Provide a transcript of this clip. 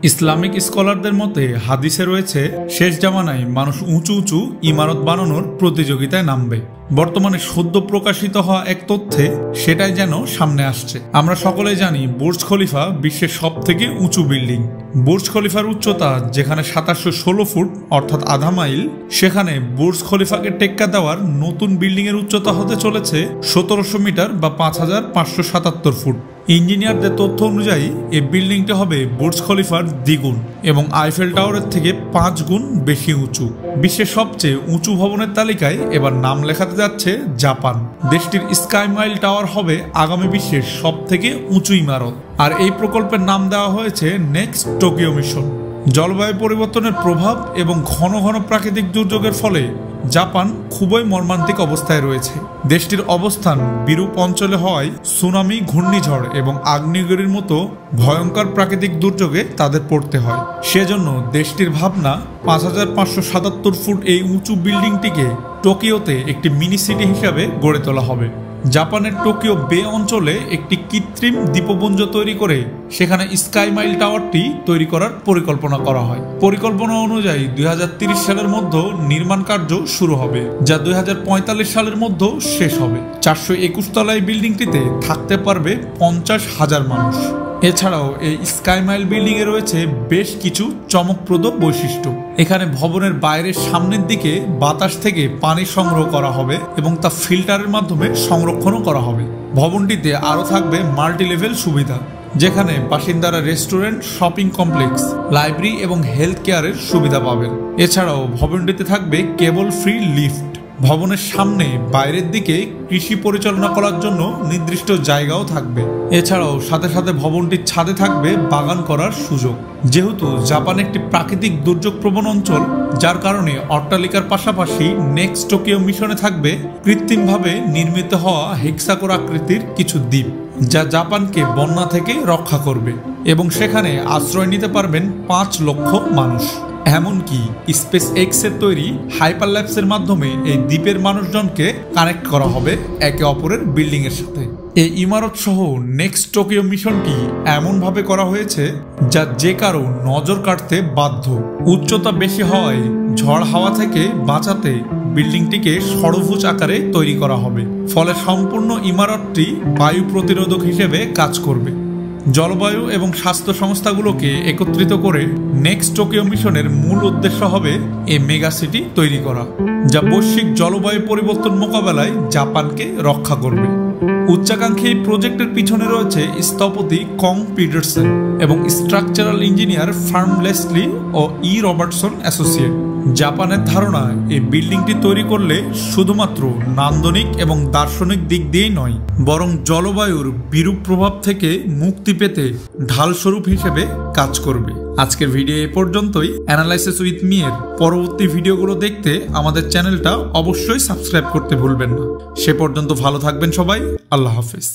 Islamic স্কলারদের মতে হাদিসে রয়েছে শেষ জামানায় মানুষ উঁচু উঁচু ইমারত বানানোর প্রতিযোগিতায় নামবে। বর্তমানে সদ্য প্রকাশিত হওয়া এক তথ্যে সেটাই যেন সামনে আসছে। আমরা সকলেই জানি বুর্জ খলিফা বিশ্বের সব থেকে উঁচু বিল্ডিং। বুর্জ খলিফার উচ্চতা যেখানে ৭১৬ ফুট অর্থাৎ আধা মাইল, সেখানে বুর্জ খলিফাকে টেক্কা দেওয়ার নতুন বিল্ডিং এর উচ্চতা হতে চলেছে ১৭০০ মিটার বা ৫৫৭৭ ফুট। ইঞ্জিনিয়ারদের তথ্য অনুযায়ী এই বিল্ডিংটি হবে বুর্জ খলিফার দ্বিগুণ এবং আইফেল টাওয়ারের থেকে ৫ গুণ বেশি উঁচু। বিশ্বের সবচেয়ে উঁচু ভবনের তালিকায় এবার নাম লেখাতে যাচ্ছে জাপান। দেশটির স্কাই মাইল টাওয়ার হবে আগামী বিশ্বের সব থেকে উঁচু ইমারত। আর এই প্রকল্পের নাম দেওয়া হয়েছে নেক্সট টোকিও মিশন। জলবায়ু পরিবর্তনের প্রভাব এবং ঘন ঘন প্রাকৃতিক দুর্যোগের ফলে জাপান খুবই মর্মান্তিক অবস্থায় রয়েছে। দেশটির অবস্থান বিরূপ অঞ্চলে হওয়ায় সুনামি, ঘূর্ণিঝড় এবং আগ্নেয়গিরির মতো ভয়ঙ্কর প্রাকৃতিক দুর্যোগে তাদের পড়তে হয়। সেজন্য দেশটির ভাবনা ৫৫৭৭ ফুট এই উঁচু বিল্ডিংটিকে টোকিওতে একটি মিনি সিটি হিসাবে গড়ে তোলা হবে। জাপানের টোকিও বে অঞ্চলে একটি কৃত্রিম দ্বীপপুঞ্জ তৈরি করে সেখানে স্কাই মাইল টাওয়ারটি তৈরি করার পরিকল্পনা করা হয়। পরিকল্পনা অনুযায়ী ২০৩০ সালের মধ্যে নির্মাণ কার্য শুরু হবে, যা ২০৪৫ সালের মধ্যে শেষ হবে। ৪২১ তলায় বিল্ডিংটিতে থাকতে পারবে ৫০,০০০ মানুষ। এছাড়াও এই স্কাই মাইল বিল্ডিং এ রয়েছে বেশ কিছু চমকপ্রদ বৈশিষ্ট্য। এখানে ভবনের বাইরের সামনের দিকে বাতাস থেকে পানি সংগ্রহ করা হবে এবং তা ফিল্টারের মাধ্যমে সংরক্ষণও করা হবে। ভবনটিতে আরও থাকবে মাল্টি লেভেল সুবিধা, যেখানে বাসিন্দারা রেস্টুরেন্ট, শপিং কমপ্লেক্স, লাইব্রেরি এবং হেলথ কেয়ারের সুবিধা পাবেন। এছাড়াও ভবনটিতে থাকবে কেবল ফ্রি লিফট। ভবনের সামনে বাইরের দিকে কৃষি পরিচালনা করার জন্য নির্দিষ্ট জায়গাও থাকবে। এছাড়াও সাথে সাথে ভবনটির ছাদে থাকবে বাগান করার সুযোগ। যেহেতু জাপান একটি প্রাকৃতিক দুর্যোগ প্রবণ অঞ্চল, যার কারণে অট্টালিকার পাশাপাশি নেক্সট টোকিও মিশনে থাকবে কৃত্রিমভাবে নির্মিত হওয়া হেক্সাগোন আকৃতির কিছু দ্বীপ, যা জাপানকে বন্যা থেকে রক্ষা করবে এবং সেখানে আশ্রয় নিতে পারবেন ৫ লক্ষ মানুষ। এমনকি স্পেস এক্স এর তৈরি হাইপারল্যাপসের মাধ্যমে এই দ্বীপের মানুষজনকে কানেক্ট করা হবে একে অপরের বিল্ডিং এর সাথে। এই ইমারত সহ নেক্সট টোকিও মিশনটি এমনভাবে করা হয়েছে যা যে কারো নজর কাটতে বাধ্য। উচ্চতা বেশি হওয়ায় ঝড় হাওয়া থেকে বাঁচাতে বিল্ডিংটিকে ষড়ভুজ আকারে তৈরি করা হবে, ফলে সম্পূর্ণ ইমারতটি বায়ু প্রতিরোধক হিসেবে কাজ করবে। জলবায়ু এবং স্বাস্থ্য সংস্থাগুলোকে একত্রিত করে নেক্সট টোকিও মিশনের মূল উদ্দেশ্য হবে এই মেগা সিটি তৈরি করা, যা বৈশ্বিক জলবায়ু পরিবর্তন মোকাবেলায় জাপানকে রক্ষা করবে। উচ্চাকাঙ্ক্ষী এই প্রজেক্টের পিছনে রয়েছে স্থপতি কং পিটারসন এবং স্ট্রাকচারাল ইঞ্জিনিয়ার ফার্ম লেসলি ও ই রবার্টসন অ্যাসোসিয়েট। জাপানের ধারণা এই বিল্ডিংটি তৈরি করলে শুধুমাত্র নান্দনিক এবং দার্শনিক দিক দিয়েই নয়, বরং জলবায়ুর বিরূপ প্রভাব থেকে মুক্তি পেতে ঢালস্বরূপ হিসেবে কাজ করবে। আজকের ভিডিও এ পর্যন্তই। অ্যানালাইসিস উইথ মি এর পরবর্তী ভিডিওগুলো দেখতে আমাদের চ্যানেলটা অবশ্যই সাবস্ক্রাইব করতে ভুলবেন না। সে পর্যন্ত ভালো থাকবেন সবাই। আল্লাহ হাফেজ।